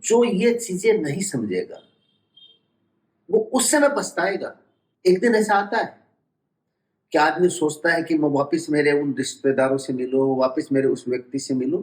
जो ये चीजें नहीं समझेगा वो उस समय पछताएगा। एक दिन ऐसा आता है कि आदमी सोचता है कि मैं वापस मेरे उन रिश्तेदारों से मिलूं, वापस मेरे उस व्यक्ति से मिलूं,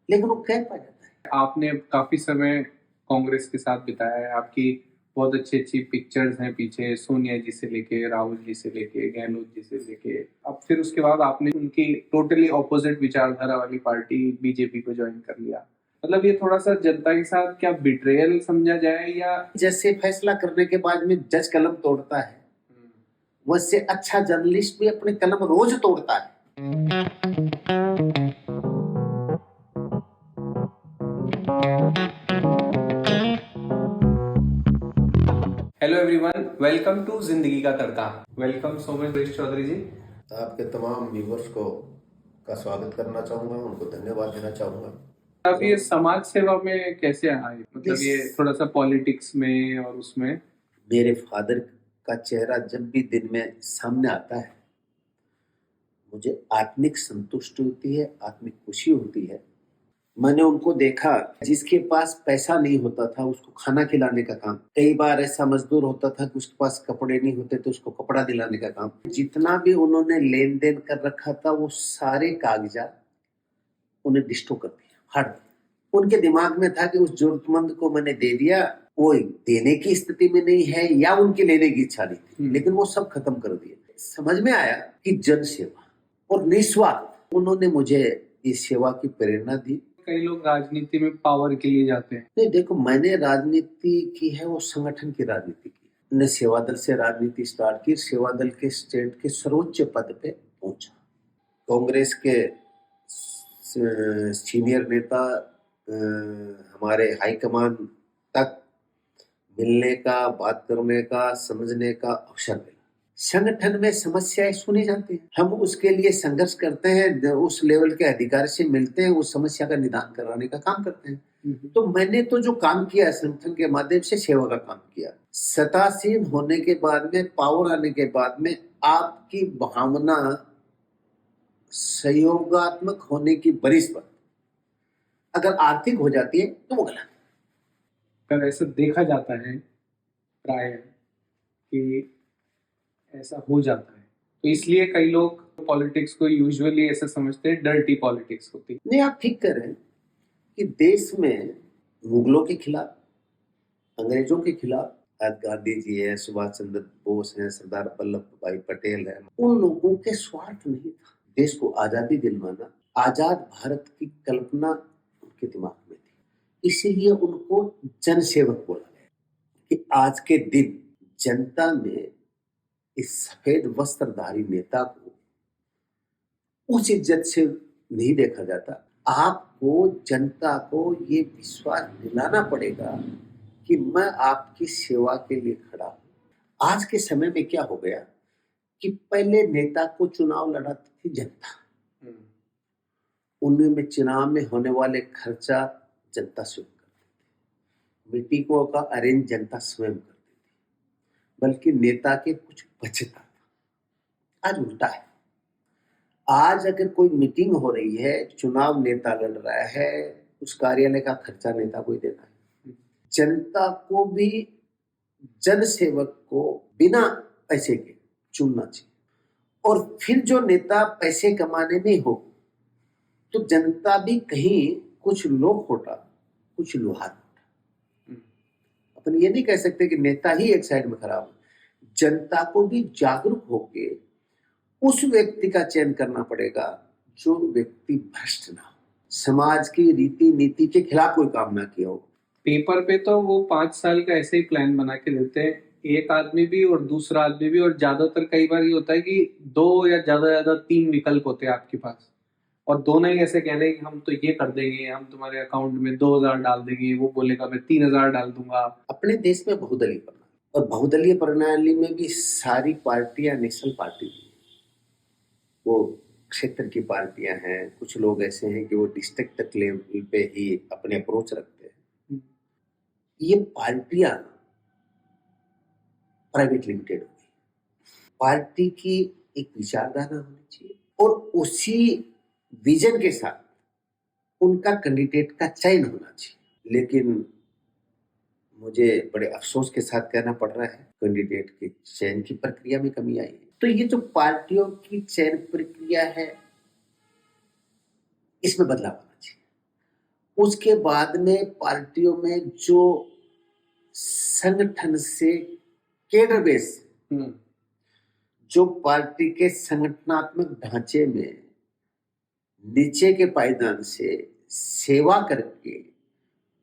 लेकिन वो कह पा जाता है। आपने काफी समय कांग्रेस के साथ बिताया है, आपकी बहुत अच्छी अच्छी पिक्चर्स हैं पीछे, सोनिया जी से लेके राहुल जी से लेके गहलोत जी से लेके। अब फिर उसके बाद आपने उनकी टोटली ऑपोजिट विचारधारा वाली पार्टी बीजेपी को ज्वाइन कर लिया। मतलब ये थोड़ा सा जनता के साथ क्या बिट्रेयल समझा जाए, या जैसे फैसला करने के बाद में जज कलम तोड़ता है, वैसे अच्छा जर्नलिस्ट भी अपने कलम रोज तोड़ता है। हेलो एवरीवन, वेलकम टू जिंदगी का तड़का। वेलकम सोमेश चौधरी जी। आपके तमाम व्यूवर्स को का स्वागत करना चाहूंगा, उनको धन्यवाद देना चाहूंगा। अब ये समाज सेवा में कैसे आए, मतलब ये थोड़ा सा पॉलिटिक्स में और उसमें? मेरे फादर का चेहरा जब भी दिन में सामने आता है, मुझे आत्मिक संतुष्टि होती है, आत्मिक खुशी होती है। मैंने उनको देखा, जिसके पास पैसा नहीं होता था उसको खाना खिलाने का काम, कई बार ऐसा मजदूर होता था कि उसके पास कपड़े नहीं होते तो उसको कपड़ा दिलाने का काम। जितना भी उन्होंने लेन देन कर रखा था वो सारे कागजात उन्हें डिस्टो कर दिया, हट दिया। उनके दिमाग में था कि उस जरूरतमंद को मैंने दे दिया, वो देने की स्थिति में नहीं है या उनकी लेने की इच्छा नहीं थी, लेकिन वो सब खत्म कर दिया। समझ में आया कि जन सेवा और निस्वार्थ, उन्होंने मुझे इस सेवा की प्रेरणा दी। कई लोग राजनीति में पावर के लिए जाते हैं। नहीं, देखो, मैंने राजनीति की है वो संगठन की राजनीति की। मैंने सेवा दल से राजनीति स्टार्ट की, सेवा दल के स्टेट के सर्वोच्च पद पे पहुंचा। कांग्रेस के सीनियर नेता हमारे हाईकमान तक मिलने का, बात करने का, समझने का अवसर मिला। संगठन में समस्याएं सुनी जाती हैं, हम उसके लिए संघर्ष करते हैं, उस लेवल के अधिकारी से मिलते हैं, उस समस्या का निदान कराने का काम करते हैं। तो मैंने तो जो काम किया संगठन के माध्यम से सेवा का काम किया। सत्तासीन होने के बाद में, पावर आने के बाद में आपकी भावना सहयोगात्मक होने की बरिश पर अगर आर्थिक हो जाती है तो वो गलत। अगर ऐसा देखा जाता है प्राय कि ऐसा हो जाता है, तो इसलिए कई लोग पॉलिटिक्स को यूजुअली ऐसा समझते हैं डर्टी पॉलिटिक्स होती है। नहीं, आप ठीक कर रहे हैं कि देश में मुगलों के खिलाफ, अंग्रेजों के खिलाफ आज गांधी जी है, सुभाष चंद्र बोस हैं, सरदार वल्लभ भाई पटेल है, उन लोगों के स्वार्थ नहीं था देश को आजादी दिलवाना, आजाद भारत की कल्पना उनके दिमाग में थी। इसीलिए उनको जनसेवक बोला गया कि आज के दिन जनता में इस सफेद वस्त्रधारी नेता को उस इज्जत से नहीं देखा जाता। आपको, जनता को ये विश्वास दिलाना पड़ेगा कि मैं आपकी सेवा के लिए खड़ा हूं। आज के समय में क्या हो गया कि पहले नेता को चुनाव लड़ाती थी जनता, उनमें चुनाव में होने वाले खर्चा जनता स्वयं करती थी, मीटिंगों का अरेंज जनता स्वयं करती थी, बल्कि नेता के कुछ बचता था। आज उल्टा है। आज अगर कोई मीटिंग हो रही है, चुनाव नेता लड़ रहा है, उस कार्यालय का खर्चा नेता को ही देना है। जनता को भी जन सेवक को बिना पैसे के चुनना चाहिए, और फिर जो नेता पैसे कमाने में हो तो जनता भी कहीं कुछ लोग होता, कुछ लोहार होता। अपन ये नहीं कह सकते कि नेता ही एक साइड में खराब हो। जनता को भी जागरूक होके उस व्यक्ति का चयन करना पड़ेगा जो व्यक्ति भ्रष्ट ना हो, समाज की रीति नीति के खिलाफ कोई काम ना किया हो। पेपर पे तो वो 5 साल का ऐसे ही प्लान बना के देते हैं, एक आदमी भी और दूसरा आदमी भी, और ज्यादातर कई बार ये होता है कि 2 या ज्यादा 3 विकल्प होते हैं आपके पास, और दोनों ही ऐसे कह रहे हैं कि हम तो ये कर देंगे, हम तुम्हारे अकाउंट में 2000 डाल देंगे, वो बोलेगा मैं 3000 डाल दूंगा। अपने देश में बहुदलीय प्रणाली, और बहुदलीय प्रणाली में भी सारी पार्टियां नेशनल पार्टी, वो क्षेत्र की पार्टियां हैं, कुछ लोग ऐसे हैं कि वो डिस्ट्रिक्ट तक लेवल पे ही अपने अप्रोच रखते हैं। ये पार्टियां प्राइवेट लिमिटेड होगी। पार्टी की एक विचारधारा होनी चाहिए और उसी विजन के साथ उनका कैंडिडेट का चयन होना चाहिए। लेकिन मुझे बड़े अफसोस के साथ कहना पड़ रहा है कैंडिडेट के चयन की प्रक्रिया में कमी आई है। तो ये जो पार्टियों की चयन प्रक्रिया है, इसमें बदलाव आना चाहिए। उसके बाद में पार्टियों में जो संगठन से केडर बेस, जो पार्टी के संगठनात्मक ढांचे में नीचे के पायदान से सेवा करके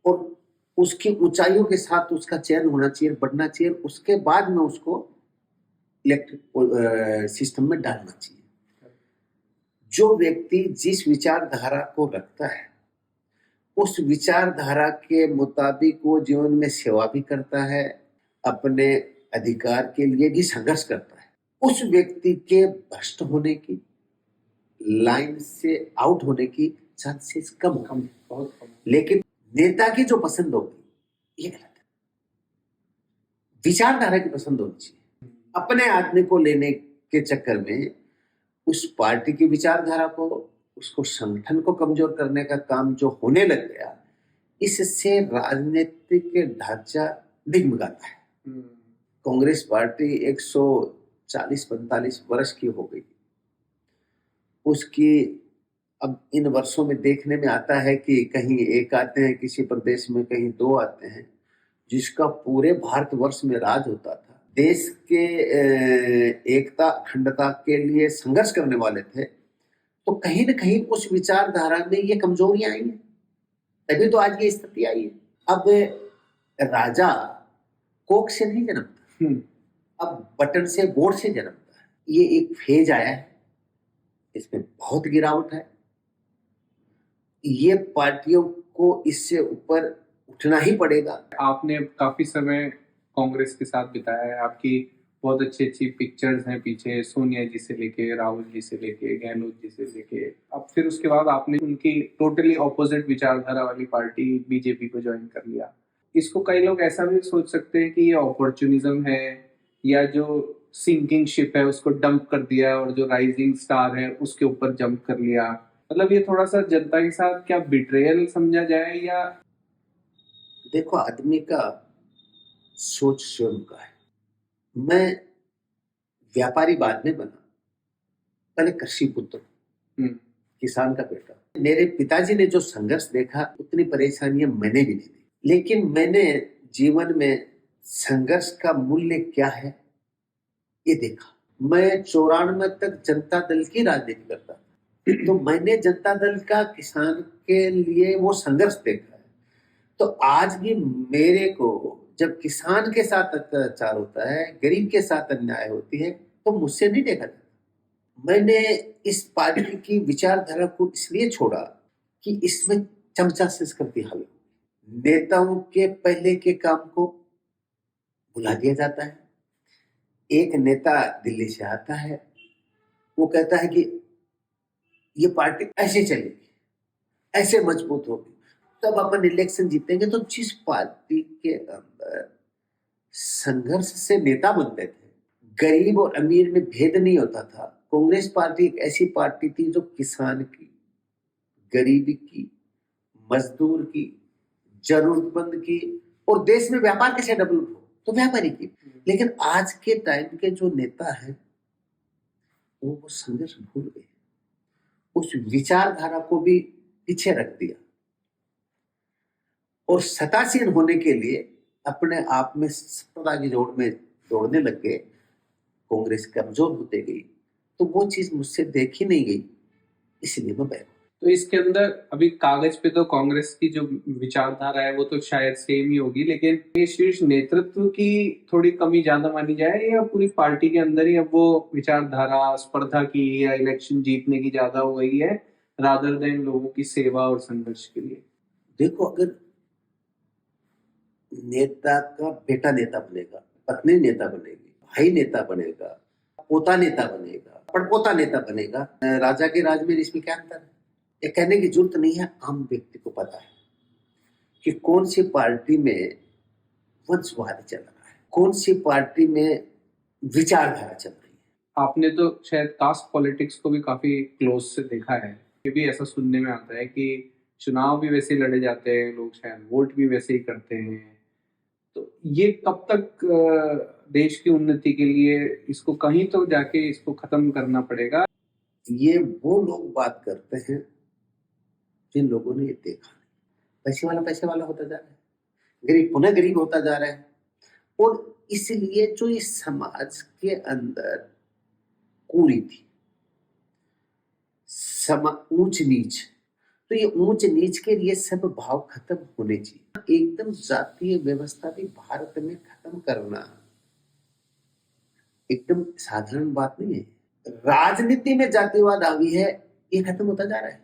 और उसकी ऊंचाइयों के साथ उसका चयन होना चाहिए, बढ़ना चाहिए, उसके बाद में उसको इलेक्टेड सिस्टम में डालना चाहिए। जो व्यक्ति जिस विचारधारा को रखता है उस विचारधारा के मुताबिक वो जीवन में सेवा भी करता है, अपने अधिकार के लिए भी संघर्ष करता है, उस व्यक्ति के भ्रष्ट होने की, लाइन से आउट होने की चांसेस कम, बहुत कम। लेकिन नेता की जो पसंद होगी ये गलत है। विचारधारा की पसंद होनी चाहिए। अपने आदमी को लेने के चक्कर में उस पार्टी की विचारधारा को, उसको संगठन को कमजोर करने का काम जो होने लग गया, इससे राजनीतिक ढांचा डिगमगाता है। कांग्रेस पार्टी 140-45 वर्ष की हो गई। उसकी अब इन वर्षों में देखने में आता है कि कहीं एक आते हैं किसी प्रदेश में, कहीं दो आते हैं। जिसका पूरे भारतवर्ष में राज होता था, देश के एकता अखंडता के लिए संघर्ष करने वाले थे, तो कहीं न कहीं उस विचारधारा में ये कमजोरियां आई हैं, तभी तो आज ये स्थिति आई है। अब राजा कोख से नहीं जन्मता, अब बटन से, बोर्ड से जन्मता है। ये एक फेज आया है, इसमें बहुत गिरावट है। ये पार्टियों को इससे ऊपर उठना ही पड़ेगा। आपने काफी समय कांग्रेस के साथ बिताया है, आपकी बहुत अच्छी अच्छी पिक्चर्स हैं पीछे, सोनिया जी से लेके, राहुल जी से लेके, गहलोत जी से लेके। अब फिर उसके बाद आपने उनकी टोटली ऑपोजिट विचारधारा वाली पार्टी बीजेपी को ज्वाइन कर लिया। इसको कई लोग ऐसा भी सोच सकते हैं कि ये अपॉर्चुनिज्म है, या जो सिंकिंग शिप है उसको डंप कर दिया और जो राइजिंग स्टार है उसके ऊपर जंप कर लिया। मतलब ये थोड़ा सा जनता के साथ क्या बिट्रेयल समझा जाए, या? देखो, आदमी का सोच स्वयं का है। मैं व्यापारी बाद में बना, पहले कृषि पुत्र, किसान का बेटा। मेरे पिताजी ने जो संघर्ष देखा उतनी परेशानियां मैंने भी नहीं दी, लेकिन मैंने जीवन में संघर्ष का मूल्य क्या है ये देखा। मैं 94 तक जनता दल की राजनीति करता था, तो मैंने जनता दल का किसान के लिए वो संघर्ष देखा है। तो आज भी मेरे को जब किसान के साथ अत्याचार होता है, गरीब के साथ अन्याय होती है, तो मुझसे नहीं देखा जाता। मैंने इस पार्टी की विचारधारा को इसलिए छोड़ा कि इसमें चमचा संस्कृति हावी। नेताओं के पहले के काम को भुला दिया जाता है। एक नेता दिल्ली से आता है, वो कहता है कि ये पार्टी ऐसे चलेगी, ऐसे मजबूत होगी, तब अपन इलेक्शन जीतेंगे। तो जिस पार्टी के अंदर संघर्ष से नेता बनते थे, गरीब और अमीर में भेद नहीं होता था, कांग्रेस पार्टी एक ऐसी पार्टी थी जो किसान की, गरीब की, मजदूर की, जरूरतमंद की, और देश में व्यापार कैसे डेवलप हो तो व्यापारी की। लेकिन आज के टाइम के जो नेता हैं वो संघर्ष भूल गए, उस विचारधारा को भी पीछे रख दिया और सत्तासीन होने के लिए अपने आप में सत्ता की जोड़ में दौड़ने लग गए। कांग्रेस कमजोर होते गई, तो वो चीज मुझसे देखी नहीं गई, इसलिए मैं बैठ। तो इसके अंदर अभी कागज पे तो कांग्रेस की जो विचारधारा है वो तो शायद सेम ही होगी, लेकिन ये शीर्ष नेतृत्व की थोड़ी कमी ज्यादा मानी जाए, या पूरी पार्टी के अंदर ही अब वो विचारधारा स्पर्धा की या इलेक्शन जीतने की ज्यादा हो गई है, रादर देन लोगों की सेवा और संघर्ष के लिए? देखो, अगर नेता का बेटा नेता बनेगा, पत्नी नेता बनेगी, भाई नेता बनेगा, पोता नेता बनेगा, पड़पोता नेता बनेगा, राजा के राज में इसमें क्या अंतर है? ये कहने की जरूरत नहीं है। आम व्यक्ति को पता है कि कौन सी पार्टी में वंशवाद चल रहा है, कौन सी पार्टी में विचारधारा चल रही है। आपने तो शायद कास्ट पॉलिटिक्स को भी काफी क्लोज से देखा है। ये भी ऐसा सुनने में आता है कि चुनाव भी वैसे ही लड़े जाते हैं, लोग शायद वोट भी वैसे ही करते हैं। तो ये कब तक देश की उन्नति के लिए इसको कहीं तो जाके इसको खत्म करना पड़ेगा। ये वो लोग बात करते हैं जिन लोगों ने ये देखा नहीं। पैसे वाला होता जा रहा है, गरीब पुनः गरीब होता जा रहा है। और इसलिए जो इस समाज के अंदर कुरीति, ऊंच नीच, तो ये ऊंच नीच के लिए सब भाव खत्म होने चाहिए। एकदम जातीय व्यवस्था भी भारत में खत्म करना एकदम साधारण बात नहीं है। राजनीति में जातिवाद हावी है, ये खत्म होता जा रहा है।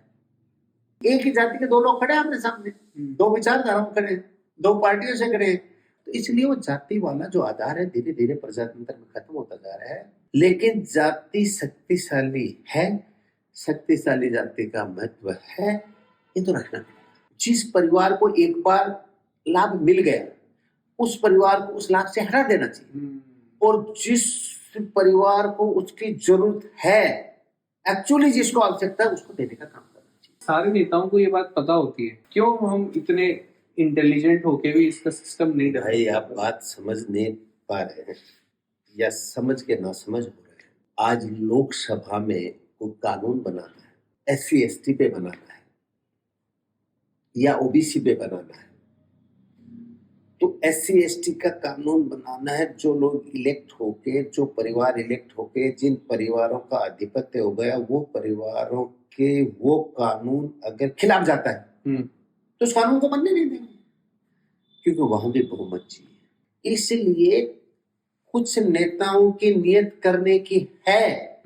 एक ही जाति के दो लोग खड़े हैं आपने सामने, दो विचारधाराओं खड़े, दो पार्टियों से खड़े, तो इसलिए वो जाति वाला जो आधार है धीरे धीरे प्रजातंत्र में खत्म होता जा रहा है। लेकिन जाति शक्तिशाली है, शक्तिशाली जाति का महत्व है, ये तो रखना पड़ेगा। जिस परिवार को एक बार लाभ मिल गया उस परिवार को उस लाभ से हटा देना चाहिए, और जिस परिवार को उसकी जरूरत है, एक्चुअली जिसको आवश्यकता है, उसको देने का काम करना चाहिए। सारे नेताओं को ये बात पता होती है, क्यों हम इतने इंटेलिजेंट होके भी इसका सिस्टम नहीं कर भाई आप बात समझ नहीं पा रहे हैं या समझ के ना समझ हो रहे हैं। आज लोकसभा में कोई कानून बनाना है, SC ST पे बनाना है या OBC पे बनाना है, तो SC ST का कानून बनाना है। जो लोग इलेक्ट होके, जो परिवार इलेक्ट होके, जिन परिवारों का आधिपत्य हो गया, वो परिवारों के वो कानून अगर खिलाफ जाता है तो उस कानून को बनने नहीं देंगे, क्योंकि वहां भी बहुमत चाहिए। इसलिए कुछ नेताओं की नियत करने की है,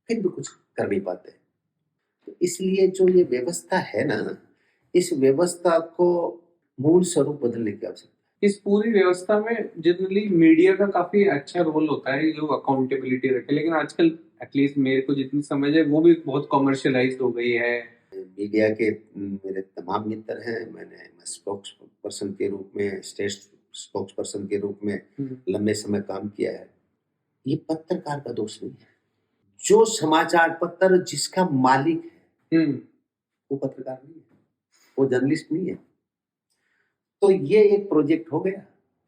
फिर भी कुछ कर नहीं पाते। तो इसलिए जो ये व्यवस्था है ना, इस व्यवस्था को मूल स्वरूप बदलने की आवश्यकता है। इस पूरी व्यवस्था में जनरली मीडिया का काफी अच्छा रोल होता है, जो अकाउंटेबिलिटी रखे, लेकिन आजकल एटलीस्ट मेरे को जितनी समझ है वो भी बहुत कमर्शियलाइज्ड हो गई है। मीडिया के मेरे तमाम मित्र हैं, मैंने स्पोक्स पर्सन के रूप में, स्टेट स्पोक्स पर्सन के रूप में लंबे समय काम किया है। ये पत्रकार का दोष नहीं है। जो समाचार पत्र जिसका मालिक है वो पत्रकार नहीं है, वो जर्नलिस्ट नहीं है। तो ये एक प्रोजेक्ट हो गया,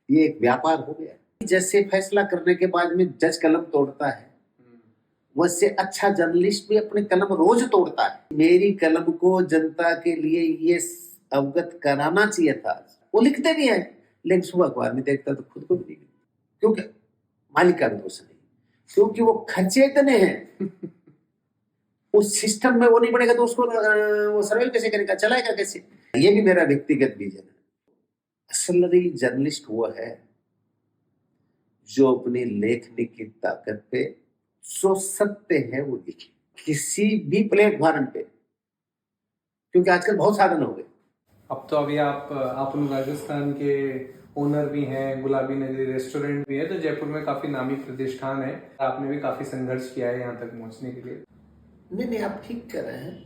ये एक व्यापार हो गया। जैसे फैसला करने के बाद में जज कलम तोड़ता है, वैसे अच्छा जर्नलिस्ट भी अपने कलम रोज तोड़ता है। मेरी कलम को जनता के लिए ये अवगत कराना चाहिए था। वो लिखते भी हैं, लेकिन सुबह अखबार में देखता तो खुद को भी नहीं, क्योंकि मालिक का दोष नहीं, क्योंकि वो खर्चे इतने हैं उस सिस्टम में वो नहीं पड़ेगा तो उसको वो सर्वाइव कैसे करेगा, चलाएगा कैसे। ये भी मेरा व्यक्तिगत विजन है। असली जर्नलिस्ट वो है जो अपनी लेखनी की ताकत पे जो सत्य है वो लिखे, किसी भी प्लेटफॉर्म पे, क्योंकि आजकल बहुत साधन हो गए। अब तो अभी आप राजस्थान के ओनर भी हैं, गुलाबी नगरी रेस्टोरेंट भी है, तो जयपुर में काफी नामी प्रतिष्ठान है। आपने भी काफी संघर्ष किया है यहाँ तक पहुँचने के लिए। नहीं, आप ठीक कह रहे हैं,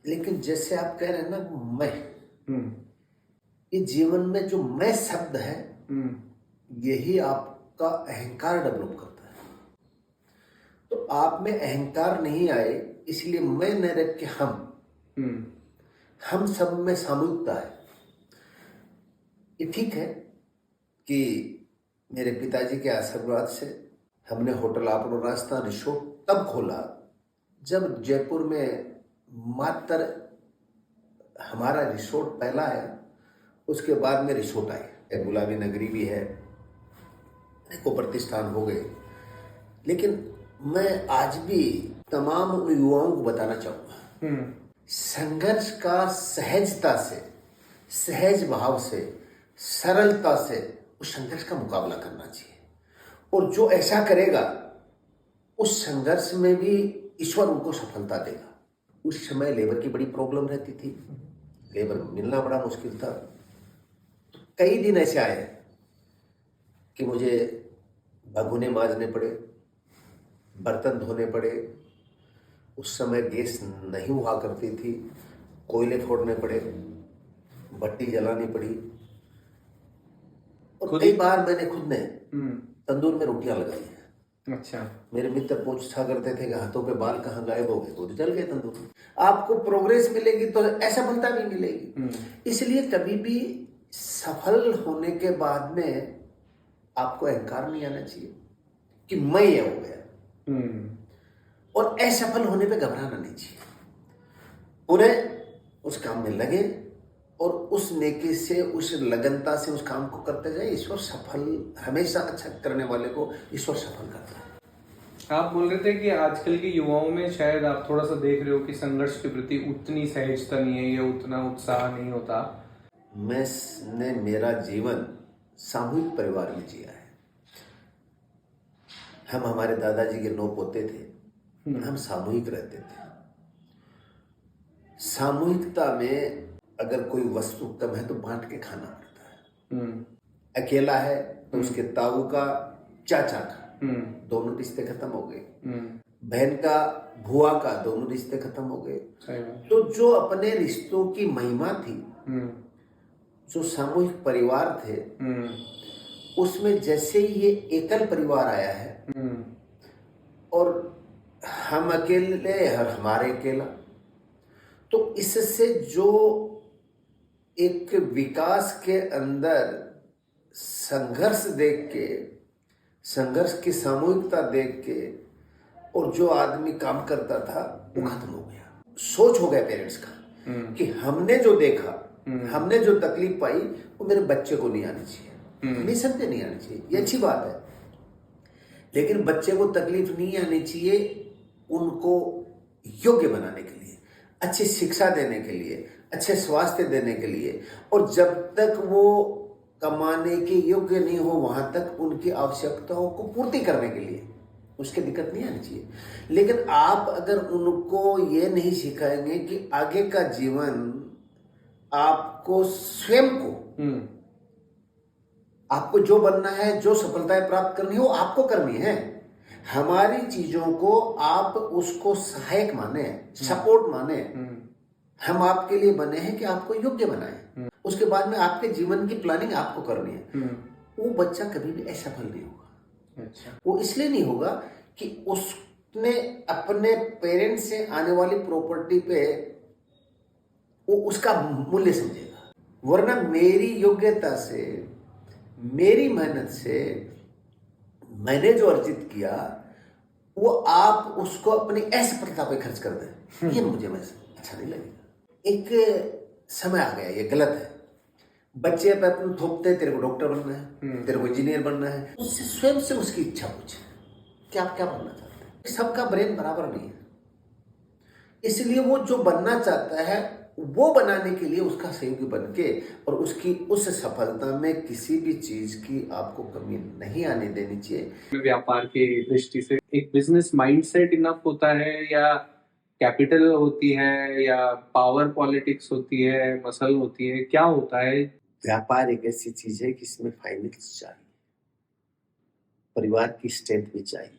लेकिन जैसे आप कह रहे हैं ना, मैं ये जीवन में जो मैं शब्द है, यही आपका अहंकार डेवलप करता है। तो आप में अहंकार नहीं आए, इसलिए मैं न रख के हम सब में सामूहिकता है। ये ठीक है कि मेरे पिताजी के आशीर्वाद से हमने होटल आपरो राजस्थान रिसोर्ट तब खोला जब जयपुर में मात्र हमारा रिसोर्ट पहला है, उसके बाद में रिसोर्ट आए, गुलाबी नगरी भी है, को प्रतिष्ठान हो गए। लेकिन मैं आज भी तमाम युवाओं को बताना चाहूँगा, संघर्ष का सहजता से, सहज भाव से, सरलता से उस संघर्ष का मुकाबला करना चाहिए। और जो ऐसा करेगा उस संघर्ष में भी ईश्वर उनको सफलता देगा। उस समय लेबर की बड़ी प्रॉब्लम रहती थी, लेबर मिलना बड़ा मुश्किल था। तो कई दिन ऐसे आए कि मुझे भगोने मांजने पड़े, बर्तन धोने पड़े। उस समय गैस नहीं हुआ करती थी, कोयले फोड़ने पड़े, भट्टी जलानी पड़ी, और कई बार मैंने खुद ने तंदूर में रोटियां लगाई हैं। अच्छा। मेरे मित्र पूछा करते थे कि हाथों पे बाल कहाँ गायब हो गए, तो चल गए तंदूर में। आपको प्रोग्रेस मिलेगी तो असफलता भी मिलेगी। इसलिए कभी भी सफल होने के बाद में आपको अहंकार नहीं आना चाहिए कि मैं ये हो गया, और असफल होने पे घबराना नहीं चाहिए। उन्हें उस काम में लगे और उस नेकी से, उस लगनता से उस काम को करते जाए। ईश्वर सफल, हमेशा अच्छा करने वाले को ईश्वर सफल करता है। आप बोल रहे थे कि आजकल के युवाओं में शायद आप थोड़ा सा देख रहे हो कि संघर्ष के प्रति उतनी सहजता नहीं है या उतना उत्साह नहीं होता। मैंने मेरा जीवन सामूहिक परिवार में जिया है। हम हमारे दादाजी के 9 पोते थे, हम सामूहिक रहते थे। सामूहिकता में अगर कोई वस्तु कम है तो बांट के खाना पड़ता है। अकेला है तो उसके ताऊ का, चाचा का, दोनों रिश्ते खत्म हो गए। बहन का, भुआ का, दोनों रिश्ते खत्म हो गए। तो जो अपने रिश्तों की महिमा थी, जो सामूहिक परिवार थे, उसमें जैसे ही ये एकल परिवार आया है और हम अकेले और हमारे अकेला, तो इससे जो एक विकास के अंदर संघर्ष देख के, संघर्ष की सामूहिकता देख के, और जो आदमी काम करता था वो खत्म हो गया। सोच हो गया पेरेंट्स का कि हमने जो देखा, हमने जो तकलीफ पाई, वो मेरे बच्चे को नहीं आनी चाहिए। निसंदेह नहीं आनी चाहिए, ये अच्छी बात है। लेकिन बच्चे को तकलीफ नहीं आनी चाहिए उनको योग्य बनाने के लिए, अच्छी शिक्षा देने के लिए, अच्छे स्वास्थ्य देने के लिए। और जब तक वो कमाने के योग्य नहीं हो, वहां तक उनकी आवश्यकताओं को पूर्ति करने के लिए उसके दिक्कत नहीं आनी चाहिए। लेकिन आप अगर उनको ये नहीं सिखाएंगे कि आगे का जीवन आपको स्वयं को, आपको जो बनना है, जो सफलताएं प्राप्त करनी है, वो आपको करनी है। हमारी चीजों को आप उसको सहायक माने, सपोर्ट माने। हम आपके लिए बने हैं कि आपको योग्य बनाए। उसके बाद में आपके जीवन की प्लानिंग आपको करनी है। वो बच्चा कभी भी असफल नहीं होगा। अच्छा। वो इसलिए नहीं होगा कि उसने अपने पेरेंट्स से आने वाली प्रॉपर्टी पे वो उसका मूल्य समझेगा। वरना मेरी योग्यता से, मेरी मेहनत से मैंने जो अर्जित किया, वो आप उसको अपनी असफलता पे खर्च कर दें, ये मुझे अच्छा नहीं लगेगा। एक समय आ गया, ये गलत है। बच्चे पे अपने थोपते, तेरे को डॉक्टर बनना है, तेरे को इंजीनियर बनना है। उससे स्वयं से उसकी इच्छा पूछे कि आप क्या बनना चाहते हैं। सबका ब्रेन बराबर नहीं है, इसलिए वो जो बनना चाहता है वो बनाने के लिए उसका सहयोगी बन के, और उसकी उस सफलता में किसी भी चीज की आपको कमी नहीं आने देनी चाहिए। व्यापार की दृष्टि से एक बिजनेस माइंडसेट इनफ होता है, या कैपिटल होती है, या पावर पॉलिटिक्स होती है, मसल होती है, क्या होता है? व्यापार एक ऐसी चीज है कि इसमें फाइनेंस चाहिए, परिवार की स्ट्रेंथ भी चाहिए।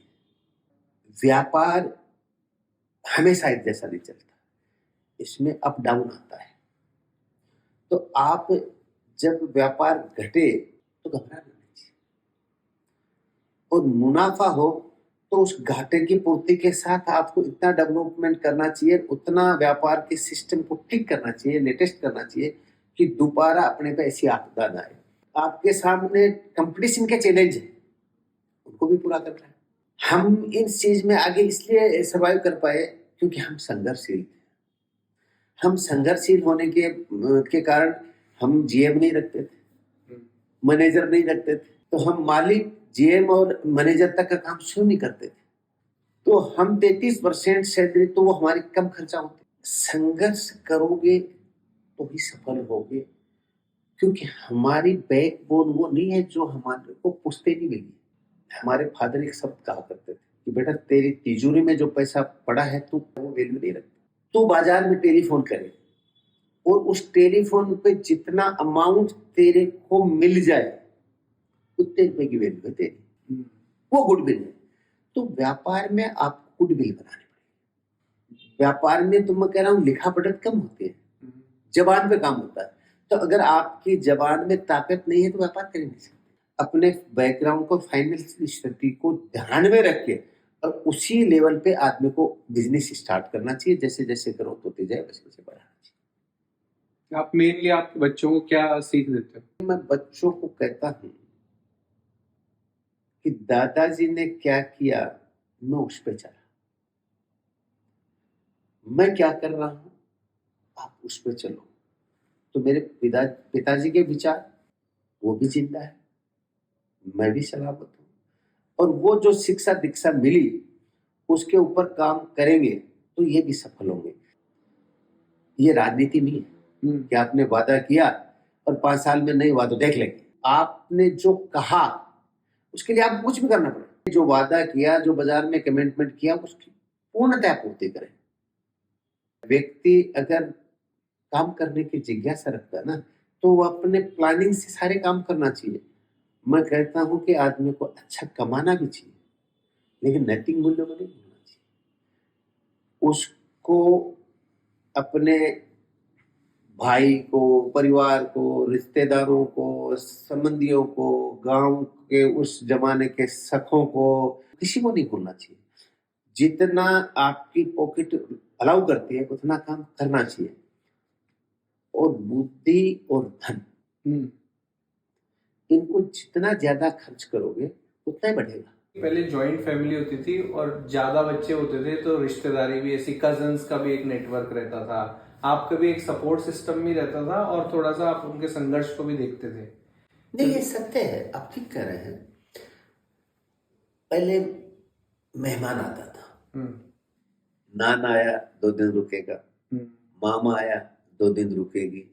व्यापार हमेशा एक जैसा नहीं चलता, इसमें अप डाउन आता है। तो आप जब व्यापार घटे तो घबराना नहीं चाहिए, और मुनाफा हो तो उस घाटे की पूर्ति के साथ आपको इतना डेवलपमेंट करना चाहिए, उतना व्यापार के सिस्टम को ठीक करना चाहिए, लेटेस्ट करना चाहिए कि दोबारा अपने पे ऐसी आपदा ना आए। आपके सामने कंपटीशन के चैलेंज है, उनको भी पूरा करना है। हम इन चीज में आगे इसलिए सर्वाइव कर पाए क्योंकि हम संघर्षशील थे। हम संघर्षशील होने के कारण हम जीएम नहीं रखते थे, मैनेजर नहीं रखते थे। तो हम मालिक, जीएम और मैनेजर तक का काम स्वयं नहीं करते थे। तो हम 33% सैलरी, तो वो हमारी कम खर्चा होती। संघर्ष करोगे तो ही सफल होगे, क्योंकि हमारी बैकबोन वो नहीं है जो हमारे को पुश्ते नहीं मिली। हमारे फादर एक शब्द कहा करते थे कि बेटा तेरी तिजोरी में जो पैसा पड़ा है तू वो वैल्यू नहीं रखता। तू बाजार में टेलीफोन करे और उस टेलीफोन पे जितना अमाउंट तेरे को मिल जाए उतने रुपए की वैल्यू है तेरी, वो गुडविल है। तो व्यापार में आपको गुडविल बनानी पड़ेगी। व्यापार में तो मैं कह रहा हूँ लिखा पढ़त कम होती है, जबान पे काम होता है। तो अगर आपकी जबान में ताकत नहीं है तो व्यापार कर नहीं सकते। अपने बैकग्राउंड को, फाइनेंशियल स्थिति को ध्यान में रख के और उसी लेवल पे आदमी को बिजनेस स्टार्ट करना चाहिए। जैसे जैसे ग्रोथ होती जाए वैसे वैसे बढ़ाना चाहिए। आप मेनली आपके बच्चों को क्या सीख देते हो? मैं बच्चों को कहता हूं कि दादाजी ने क्या किया मैं उस पे चला, मैं क्या कर रहा हूं आप उस पे चलो। तो मेरे पिताजी के विचार वो भी जिंदा है, मैं भी सलामत हूं, और वो जो शिक्षा दीक्षा मिली उसके ऊपर काम करेंगे तो ये भी सफल होंगे। ये राजनीति नहीं है कि आपने वादा किया और 5 साल में नहीं हुआ तो देख लेंगे। आपने जो कहा उसके लिए आपको कुछ भी करना पड़ेगा। जो वादा किया, जो बाजार में कमिटमेंट किया, उसकी पूर्णतः पूर्ति करें। व्यक्ति अगर काम करने की जिज्ञासा रखता है ना तो वो अपने प्लानिंग से सारे काम करना चाहिए। मैं कहता हूं कि आदमी को अच्छा कमाना भी चाहिए लेकिन नैतिक मूल्यों में नहीं होना चाहिए। उसको अपने भाई को, परिवार को, रिश्तेदारों को, संबंधियों को, गांव के उस जमाने के सखों को, किसी को नहीं भूलना चाहिए। जितना आपकी पॉकेट अलाउ करती है उतना काम करना चाहिए। और बुद्धि और धन इनको जितना ज्यादा खर्च करोगे उतना ही बढ़ेगा। पहले जॉइंट फैमिली होती थी और ज्यादा बच्चे होते थे तो रिश्तेदारी भी ऐसी, कजन्स का भी एक नेटवर्क रहता था, आपका भी एक सपोर्ट सिस्टम भी रहता था और थोड़ा सा आप उनके संघर्ष को भी देखते थे। नहीं, ये सत्य है, आप ठीक कह रहे हैं। पहले मेहमान आता था, नाना आया 2 दिन रुकेगा, मामा आया 2 दिन रुकेगी,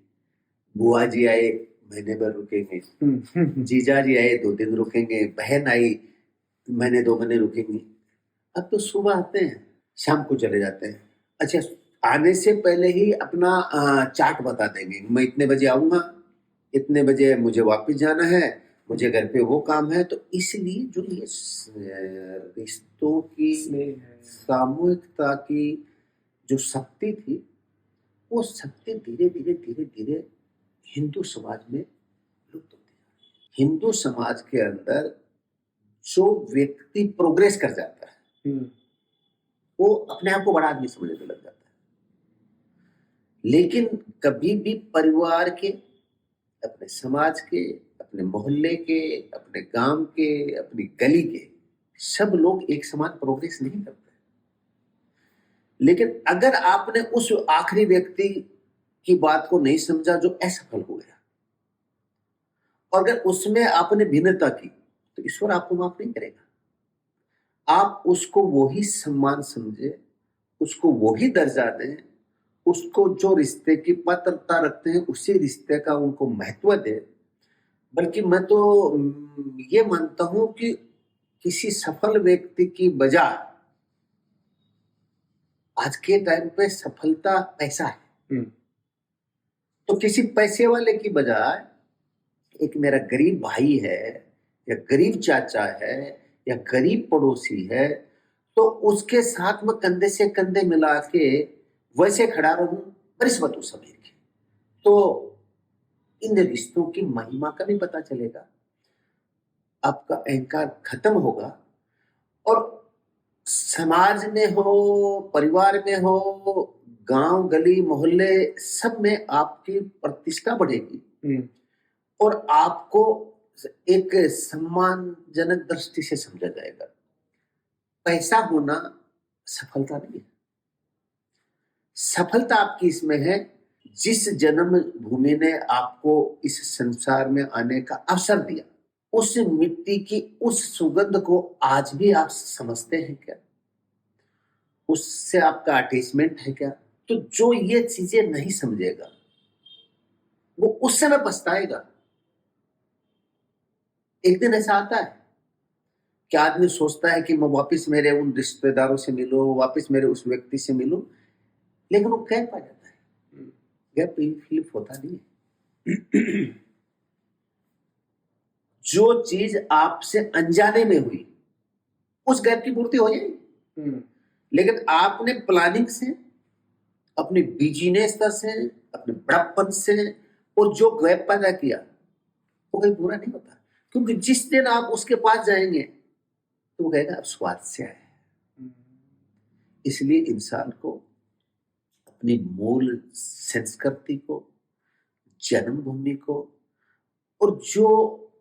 बुआ जी आए महीने भर रुकेंगे, जीजा जी आए 2 दिन रुकेंगे, बहन आई महीने 2 महीने रुकेंगी। अब तो सुबह आते हैं शाम को चले जाते हैं। अच्छा, आने से पहले ही अपना चार्ट बता देंगे, मैं इतने बजे आऊंगा, इतने बजे मुझे वापस जाना है, मुझे घर पे वो काम है। तो इसलिए जो ये रिश्तों की, सामूहिकता की जो शक्ति थी, वो शक्ति धीरे धीरे धीरे धीरे हिंदू समाज में लुप्त होती है। हिंदू समाज के अंदर जो व्यक्ति प्रोग्रेस कर जाता है वो अपने आप को बड़ा आदमी समझने लग जाता है। लेकिन कभी भी परिवार के, अपने समाज के, अपने मोहल्ले के, अपने गांव के, अपनी गली के सब लोग एक समान प्रोग्रेस नहीं करते। लेकिन अगर आपने उस आखिरी व्यक्ति की बात को नहीं समझा जो असफल हो गया, और अगर उसमें आपने भिन्नता की तो ईश्वर आपको माफ नहीं करेगा। आप उसको वही सम्मान समझे, उसको वही दर्जा दें, उसको जो रिश्ते की पात्रता रखते हैं उसी रिश्ते का उनको महत्व दे। बल्कि मैं तो ये मानता हूं कि किसी सफल व्यक्ति की बजाय आज के टाइम पे सफलता पैसा है। तो किसी पैसे वाले की बजाय एक मेरा गरीब भाई है या गरीब चाचा है या गरीब पड़ोसी है, तो उसके साथ में कंधे से कंधे मिला के वैसे खड़ा रहूं रिश्वत समझ के, तो इन रिश्तों की महिमा का भी पता चलेगा, आपका अहंकार खत्म होगा, और समाज में हो, परिवार में हो, गांव गली मोहल्ले सब में आपकी प्रतिष्ठा बढ़ेगी और आपको एक सम्मानजनक दृष्टि से समझा जाएगा। पैसा होना सफलता नहीं है। सफलता आपकी इसमें है जिस जन्म भूमि ने आपको इस संसार में आने का अवसर दिया, उस मिट्टी की उस सुगंध को आज भी आप समझते हैं क्या? उससे आपका अटैचमेंट है क्या? तो जो ये चीजें नहीं समझेगा वो उस समय पछताएगा। एक दिन ऐसा आता है कि आदमी सोचता है कि मैं वापस मेरे उन रिश्तेदारों से मिलूं, वापस मेरे उस व्यक्ति से मिलूं, लेकिन वो गैप आ जाता है। गैप फिलिप होता नहीं है। जो चीज आपसे अनजाने में हुई उस गैप की पूर्ति हो जाएगी। लेकिन आपने प्लानिंग से, अपनी बिजीनेस से, अपने बड़प्पन से और जो गैप पैदा किया वो कहीं पूरा नहीं होता। क्योंकि जिस दिन आप उसके पास जाएंगे तो वो कहेगा अब स्वाद से आए। इसलिए इंसान को अपनी मूल संस्कृति को, जन्मभूमि को, और जो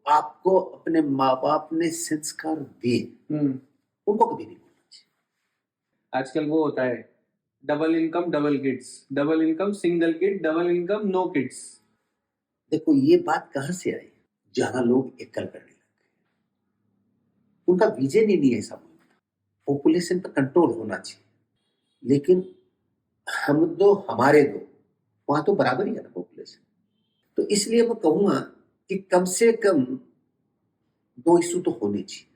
आपको अपने माँ बाप ने संस्कार दिए उनको कभी नहीं भूलना चाहिए। आजकल वो होता है double income double kids, double income single kid, double income no kids. देखो ये बात कहां से आई, जहां लोग एकल करने लगे, उनका विजन ही नहीं ऐसा बोलता। पॉपुलेशन पर कंट्रोल होना चाहिए, लेकिन हम दो हमारे दो, वहां तो बराबर ही है ना पॉपुलेशन। तो इसलिए मैं कहूंगा कि कम से कम 2 इशू तो होने चाहिए,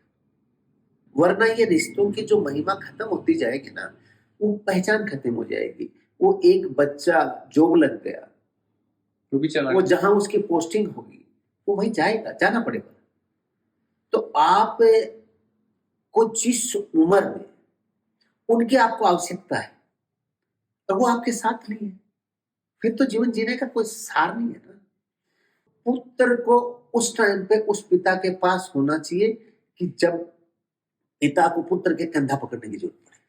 वरना ये रिश्तों की जो महिमा खत्म होती जाएगी ना, वो पहचान खत्म हो जाएगी। वो एक बच्चा जॉब लग गया, वो भी चला वो गया। जहां उसकी पोस्टिंग होगी वो वहीं जाएगा, जाना पड़ेगा। तो आप को जिस उम्र में उनकी आपको आवश्यकता है और वो आपके साथ नहीं है, फिर तो जीवन जीने का कोई सार नहीं है ना। पुत्र को उस टाइम पे उस पिता के पास होना चाहिए कि जब पिता को पुत्र के कंधा पकड़ने की जरूरत पड़े।